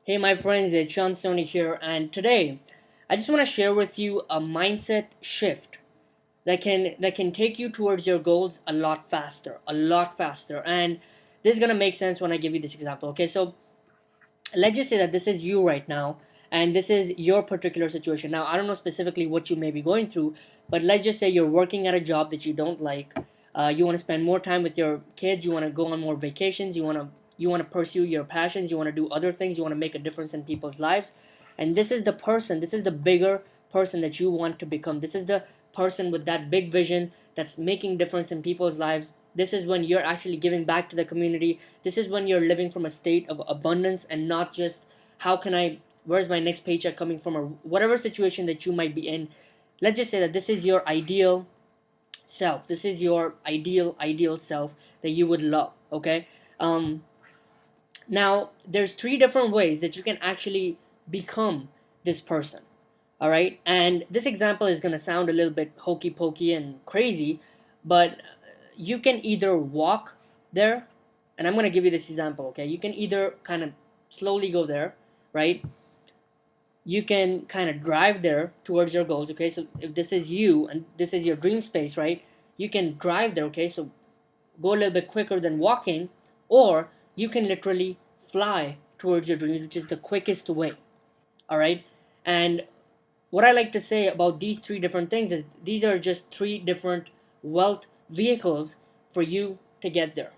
Hey, my friends, it's Sean Sony here, and today I just want to share with you a mindset shift that can take you towards your goals a lot faster. And this is gonna make sense when I give you this example. Okay, so let's just say that this is you right now, and this is your particular situation. Now, I don't know specifically what you may be going through, but let's just say you're working at a job that you don't like. You want to spend more time with your kids. You want to go on more vacations. You want to pursue your passions. You want to do other things. You want to make a difference in people's lives. And this is the person. This is the bigger person that you want to become. This is the person with that big vision that's making difference in people's lives. This is when you're actually giving back to the community. This is when you're living from a state of abundance and not just how can I, where's my next paycheck coming from, or whatever situation that you might be in. Let's just say that this is your ideal self. This is your ideal self that you would love. Okay. Now there's three different ways that you can actually become this person. All right, and this example is going to sound a little bit hokey pokey and crazy, but you can either walk there, and I'm going to give you this example. Okay, you can either kind of slowly go there, right? You can kind of drive there towards your goals. Okay, so if this is you and this is your dream space, right, you can drive there. Okay, so go a little bit quicker than walking, or you can literally fly towards your dreams, which is the quickest way. All right, and what I like to say about these three different things is these are just three different wealth vehicles for you to get there.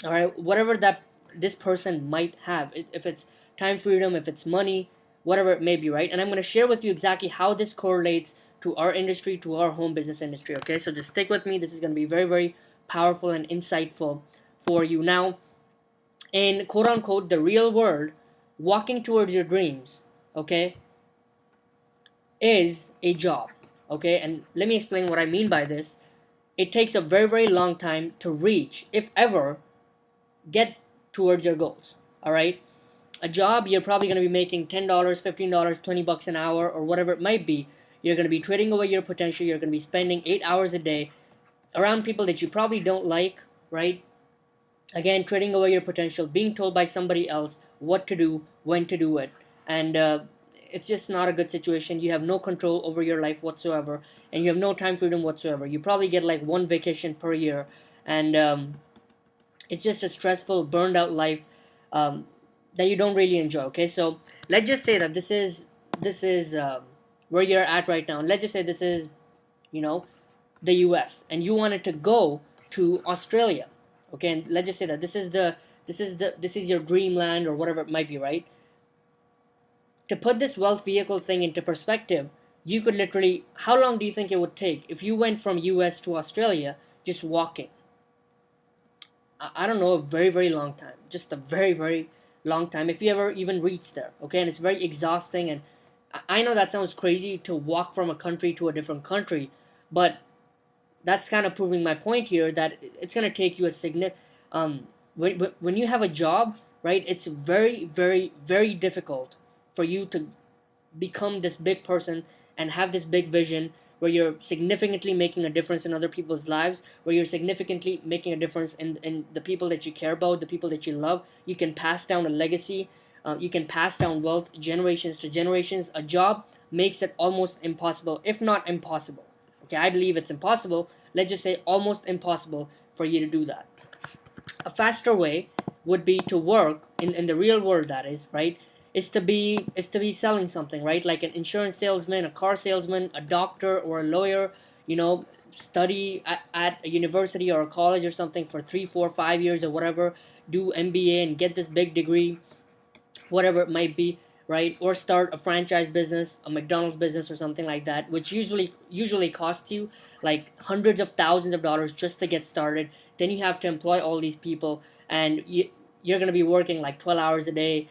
All right, whatever that this person might have, if it's time freedom, if it's money, whatever it may be, right? And I'm going to share with you exactly how this correlates to our industry, to our home business industry. Okay, so just stick with me. This is going to be very, very powerful and insightful for you. Now, in quote unquote the real world, walking towards your dreams, okay, is a job. Okay, and let me explain what I mean by this. It takes a very, very long time to reach, if ever, get towards your goals. All right, a job, you're probably going to be making $10, $15, $20 an hour, or whatever it might be. You're going to be trading away your potential. You're going to be spending 8 hours a day around people that you probably don't like, right? Again, trading away your potential, being told by somebody else what to do, when to do it, and it's just not a good situation. You have no control over your life whatsoever, and you have no time freedom whatsoever. You probably get like one vacation per year, and it's just a stressful, burned out life um, that you don't really enjoy. Okay, so let's just say that this is where you're at right now. And let's just say this is, you know, the U.S. and you wanted to go to Australia. Okay, and let's just say that this is your dreamland or whatever it might be, right? To put this wealth vehicle thing into perspective, you could literally, how long do you think it would take if you went from US to Australia just walking? I don't know, a very, very long time. Just a very, very long time if you ever even reach there. Okay, and it's very exhausting. And I know that sounds crazy to walk from a country to a different country, but that's kind of proving my point here that it's going to take you a significant when you have a job, right? It's very, very, very difficult for you to become this big person and have this big vision where you're significantly making a difference in other people's lives, where you're significantly making a difference in the people that you care about, the people that you love. You can pass down a legacy. You can pass down wealth generations to generations. A job makes it almost impossible, if not impossible. Okay, I believe it's impossible. Let's just say almost impossible for you to do that. A faster way would be to work in the real world, that is, right? Is to be selling something, right? Like an insurance salesman, a car salesman, a doctor, or a lawyer. Study at a university or a college or something for 3, 4, 5 years or whatever. Do MBA and get this big degree, whatever it might be, right? Or start a franchise business, a McDonald's business or something like that, which usually costs you like hundreds of thousands of dollars just to get started. Then you have to employ all these people, and you're gonna be working like 12 hours a day.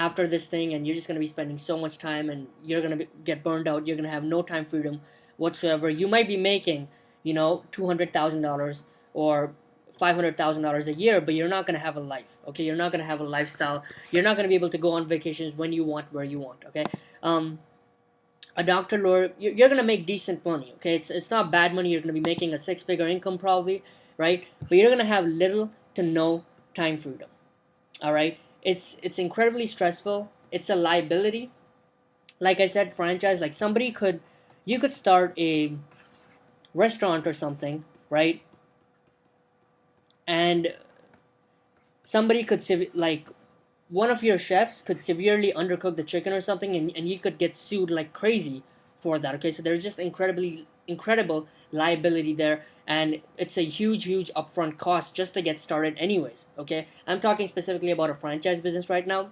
After this thing, and you're just going to be spending so much time, and you're going to get burned out. You're going to have no time freedom whatsoever. You might be making, $200,000 or $500,000 a year, but you're not going to have a life. Okay, you're not going to have a lifestyle. You're not going to be able to go on vacations when you want, where you want. Okay, a doctor, lawyer, you're going to make decent money. Okay, it's not bad money. You're going to be making a six-figure income probably, right? But you're going to have little to no time freedom. All right, It's incredibly stressful. It's a liability. Like I said, franchise, like somebody could, you could start a restaurant or something, right? And somebody could like one of your chefs could severely undercook the chicken or something, and you could get sued like crazy for that. Okay, so there's just incredible liability there, and it's a huge upfront cost just to get started anyways. Okay, I'm talking specifically about a franchise business right now.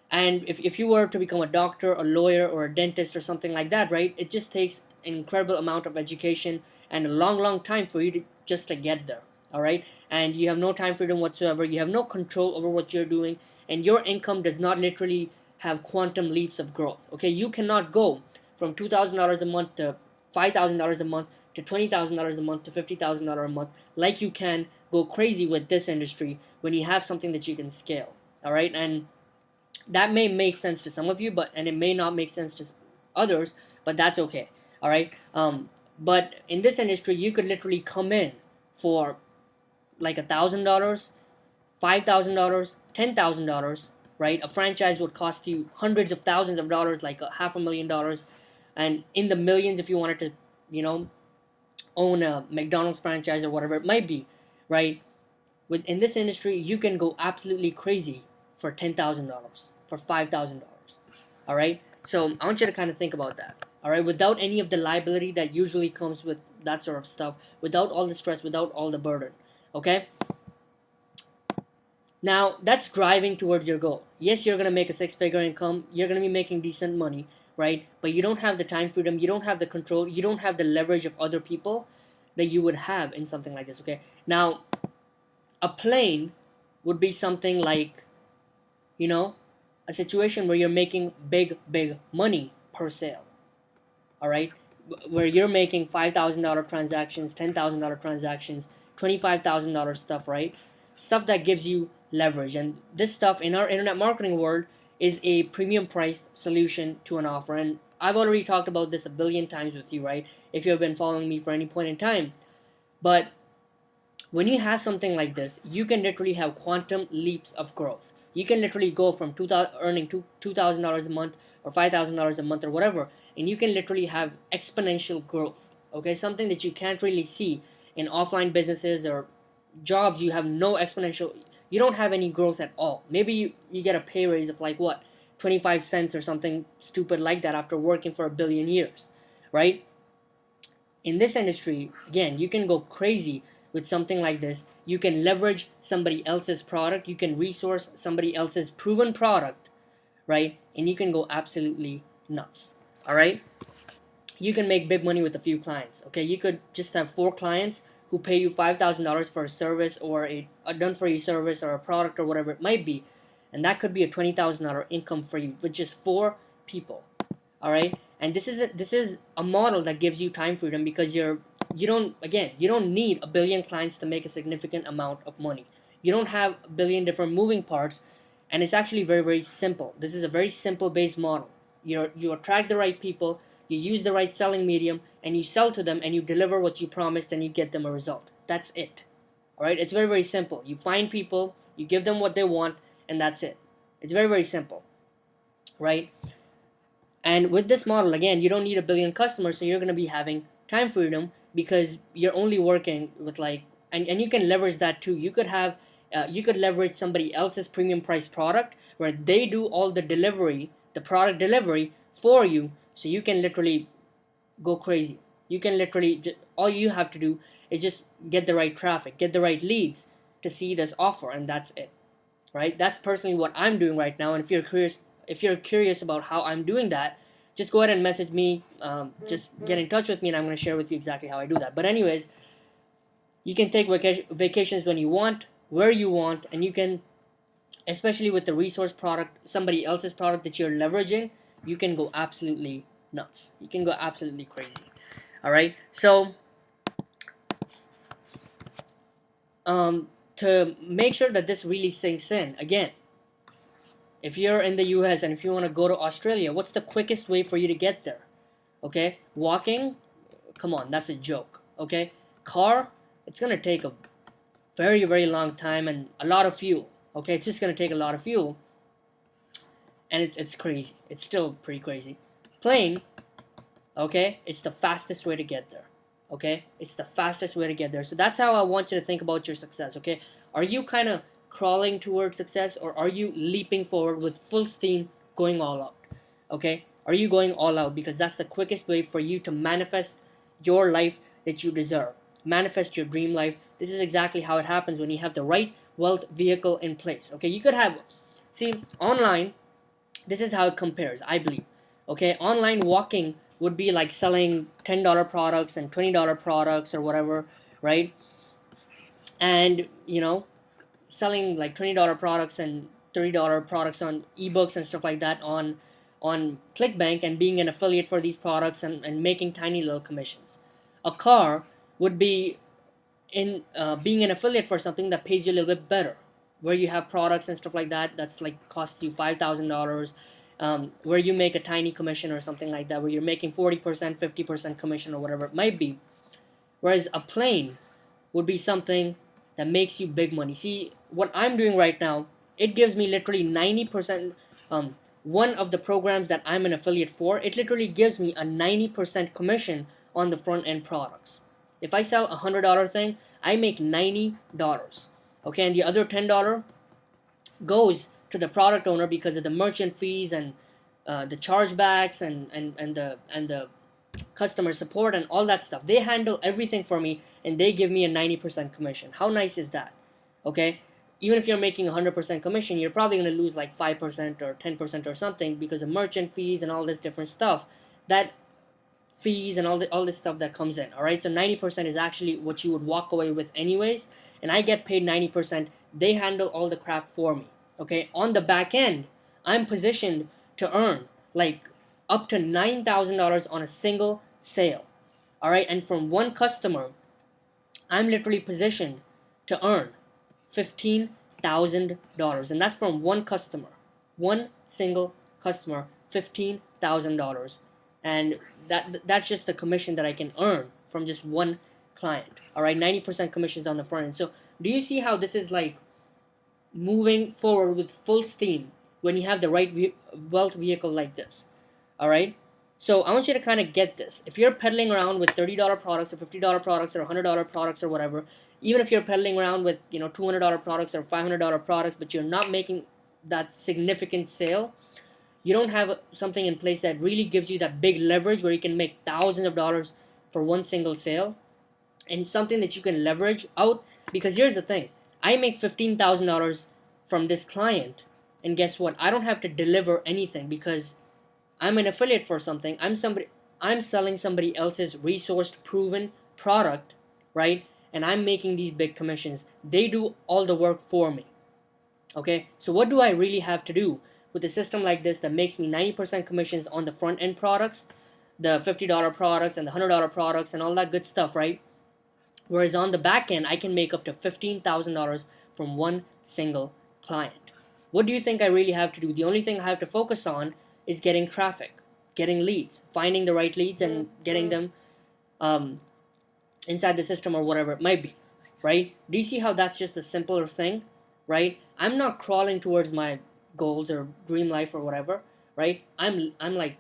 And if you were to become a doctor, a lawyer, or a dentist or something like that, right, it just takes an incredible amount of education and a long time for you to just to get there. All right, and you have no time freedom whatsoever. You have no control over what you're doing, and your income does not literally have quantum leaps of growth. Okay, you cannot go from $2,000 a month to $5,000 a month to $20,000 a month to $50,000 a month like you can go crazy with this industry when you have something that you can scale. All right, and that may make sense to some of you, but and it may not make sense to others, but that's okay. All right. But in this industry, you could literally come in for like $1,000, $5,000, $10,000. Right. A franchise would cost you hundreds of thousands of dollars, like $500,000, and in the millions if you wanted to, you know, own a McDonald's franchise or whatever it might be. Right. In this industry, you can go absolutely crazy for $10,000, for $5,000. All right. So I want you to kind of think about that. All right. Without any of the liability that usually comes with that sort of stuff, without all the stress, without all the burden. Okay. Now that's driving towards your goal. Yes, you're gonna make a six-figure income. You're gonna be making decent money, right? But you don't have the time freedom. You don't have the control. You don't have the leverage of other people that you would have in something like this. Okay. Now a plane would be something like, you know, a situation where you're making big money per sale. All right, where you're making $5,000 transactions, $10,000 transactions, $25,000 stuff, right? Stuff that gives you leverage, and this stuff in our internet marketing world is a premium priced solution to an offer. And I've already talked about this a billion times with you, right? If you have been following me for any point in time, but when you have something like this, you can literally have quantum leaps of growth. You can literally go from earning $2,000 a month or $5,000 a month or whatever, and you can literally have exponential growth. Okay, something that you can't really see in offline businesses or jobs. You have no exponential. You don't have any growth at all. Maybe you get a pay raise of like what, 25 cents or something stupid like that after working for a billion years, right? In this industry, again, you can go crazy with something like this. You can leverage somebody else's product, you can resource somebody else's proven product, right? And you can go absolutely nuts. All right, you can make big money with a few clients. Okay, you could just have 4 clients who pay you $5,000 for a service or a done for you service or a product or whatever it might be, and that could be a $20,000 income for you with just 4 people. All right, and this is a model that gives you time freedom because you don't need a billion clients to make a significant amount of money. You don't have a billion different moving parts, and it's actually very simple. This is a very simple based model. You attract the right people, you use the right selling medium, and you sell to them, and you deliver what you promised, and you get them a result. That's it. All right, it's very simple. You find people, you give them what they want, and that's it. It's very simple, right? And with this model, again, you don't need a billion customers, so you're going to be having time freedom because you're only working with like, and you can leverage that too. You could leverage somebody else's premium price product where they do all the delivery, the product delivery for you, so you can literally go crazy. You can literally, all you have to do is just get the right traffic, get the right leads to see this offer, and that's it, right? That's personally what I'm doing right now. And if you're curious about how I'm doing that, just go ahead and message me. Just get in touch with me, and I'm going to share with you exactly how I do that. But anyways, you can take vacations when you want, where you want, and you can, especially with the resource product, somebody else's product that you're leveraging, you can go absolutely nuts. You can go absolutely crazy. All right. So to make sure that this really sinks in, again, if you're in the US and if you want to go to Australia, what's the quickest way for you to get there? Okay, walking, come on, that's a joke. Okay, car, it's gonna take a very long time and a lot of fuel. Okay, it's just going to take a lot of fuel, and it's crazy. It's still pretty crazy. Plane, okay, it's the fastest way to get there. Okay, it's the fastest way to get there. So that's how I want you to think about your success. Okay, are you kind of crawling towards success, or are you leaping forward with full steam, going all out? Okay, are you going all out? Because that's the quickest way for you to manifest your life that you deserve, manifest your dream life. This is exactly how it happens when you have the right wealth vehicle in place. Okay, you could have, see, online, this is how it compares, I believe. Okay, online walking would be like selling $10 products and $20 products or whatever, right? And selling like $20 products and $30 products on ebooks and stuff like that on ClickBank, and being an affiliate for these products, and making tiny little commissions. A car would be in being an affiliate for something that pays you a little bit better, where you have products and stuff like that that's like costs you $5,000, where you make a tiny commission or something like that, where you're making 40%, 50% commission or whatever it might be. Whereas a plane would be something that makes you big money. See, what I'm doing right now, it gives me literally 90%. One of the programs that I'm an affiliate for, it literally gives me a 90% commission on the front end products. If I sell $100 thing, I make $90. Okay, and the other $10 goes to the product owner because of the merchant fees and the chargebacks and the customer support and all that stuff. They handle everything for me, and they give me a 90% commission. How nice is that? Okay, even if you're making 100% commission, you're probably going to lose like 5% or 10% or something because of merchant fees and all this different stuff, that fees and all this stuff that comes in. All right, so 90% is actually what you would walk away with anyways, and I get paid 90%. They handle all the crap for me. Okay, on the back end, I'm positioned to earn like up to $9,000 on a single sale. All right, and from one customer, I'm literally positioned to earn $15,000, and that's from one customer, one single customer, $15,000, and that's just the commission that I can earn from just one client. All right, 90% commissions on the front end. So do you see how this is like moving forward with full steam when you have the right wealth vehicle like this? All right, so I want you to kind of get this. If you're peddling around with $30 products or $50 products or $100 products or whatever, even if you're peddling around with $200 products or $500 products, but you're not making that significant sale, you don't have something in place that really gives you that big leverage where you can make thousands of dollars for one single sale, and something that you can leverage out. Because here's the thing, I make $15,000 from this client, and guess what? I don't have to deliver anything because I'm an affiliate for something. I'm selling somebody else's resourced, proven product, right? And I'm making these big commissions. They do all the work for me. Okay, so what do I really have to do with a system like this that makes me 90% commissions on the front end products, the $50 products and the $100 products and all that good stuff, right? Whereas on the back end, I can make up to $15,000 from one single client. What do you think I really have to do? The only thing I have to focus on is getting traffic, getting leads, finding the right leads and getting them inside the system or whatever it might be, right? Do you see how that's just a simpler thing, right? I'm not crawling towards my goals or dream life or whatever, right? I'm like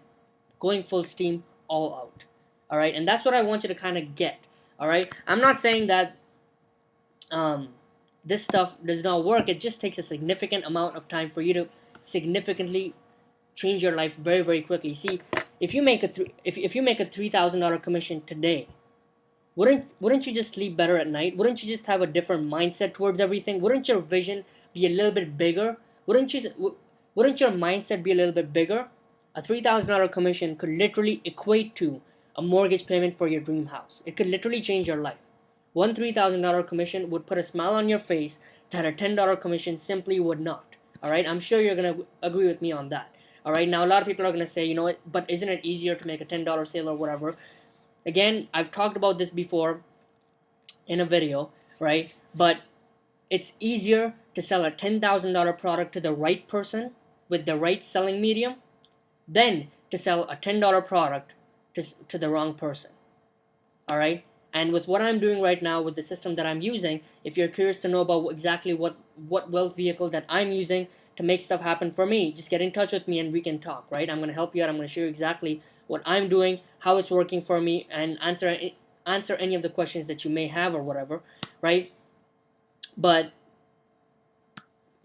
going full steam all out, all right? And that's what I want you to kind of get, all right? I'm not saying that this stuff does not work. It just takes a significant amount of time for you to significantly change your life very, very quickly. See, if you make a if you make a $3,000 commission today, wouldn't you just sleep better at night? Wouldn't you just have a different mindset towards everything? Wouldn't your vision be a little bit bigger? Wouldn't your mindset be a little bit bigger? A $3,000 commission could literally equate to a mortgage payment for your dream house. It could literally change your life. One $3,000 commission would put a smile on your face that a $10 commission simply would not. All right, I'm sure you're gonna agree with me on that. All right, now a lot of people are gonna say, you know what? But isn't it easier to make a $10 sale or whatever? Again, I've talked about this before in a video, right? But it's easier to sell a $10,000 product to the right person with the right selling medium than to sell a $10 product to the wrong person. All right? And with what I'm doing right now, with the system that I'm using, if you're curious to know about exactly what wealth vehicle that I'm using to make stuff happen for me, just get in touch with me and we can talk, right? I'm going to help you out. I'm going to show you exactly what I'm doing, how it's working for me, and answer any of the questions that you may have or whatever, right? But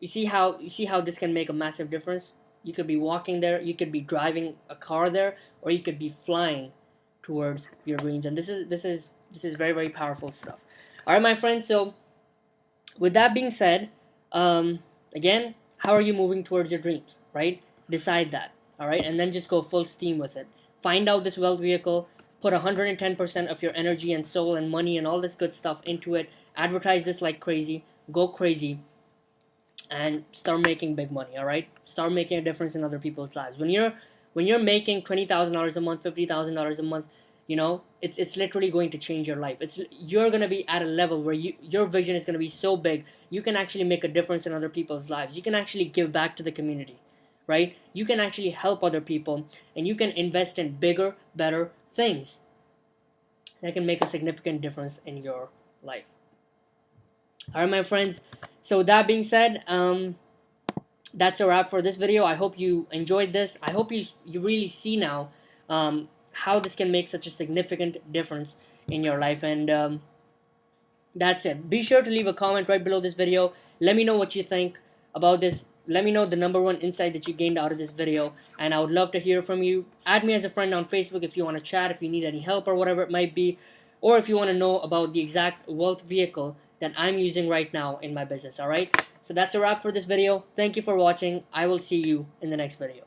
you see how this can make a massive difference. You could be walking there, you could be driving a car there, or you could be flying towards your dreams. And this is very, very powerful stuff. All right, my friends. So with that being said, again, how are you moving towards your dreams, right? Decide that. All right, and then just go full steam with it. Find out this wealth vehicle, put 110% of your energy and soul and money and all this good stuff into it. Advertise this like crazy. Go crazy and start making big money. All right, start making a difference in other people's lives. When you're making $20,000 a month, $50,000 a month, it's literally going to change your life. You're gonna be at a level where your vision is gonna be so big, you can actually make a difference in other people's lives. You can actually give back to the community, right? You can actually help other people, and you can invest in bigger, better things that can make a significant difference in your life. All right, my friends. So with that being said, that's a wrap for this video. I hope you enjoyed this. I hope you really see now how this can make such a significant difference in your life. And that's it. Be sure to leave a comment right below this video. Let me know what you think about this. Let me know the number one insight that you gained out of this video, and I would love to hear from you. Add me as a friend on Facebook if you want to chat, if you need any help or whatever it might be, or if you want to know about the exact wealth vehicle that I'm using right now in my business. All right, so that's a wrap for this video. Thank you for watching. I will see you in the next video.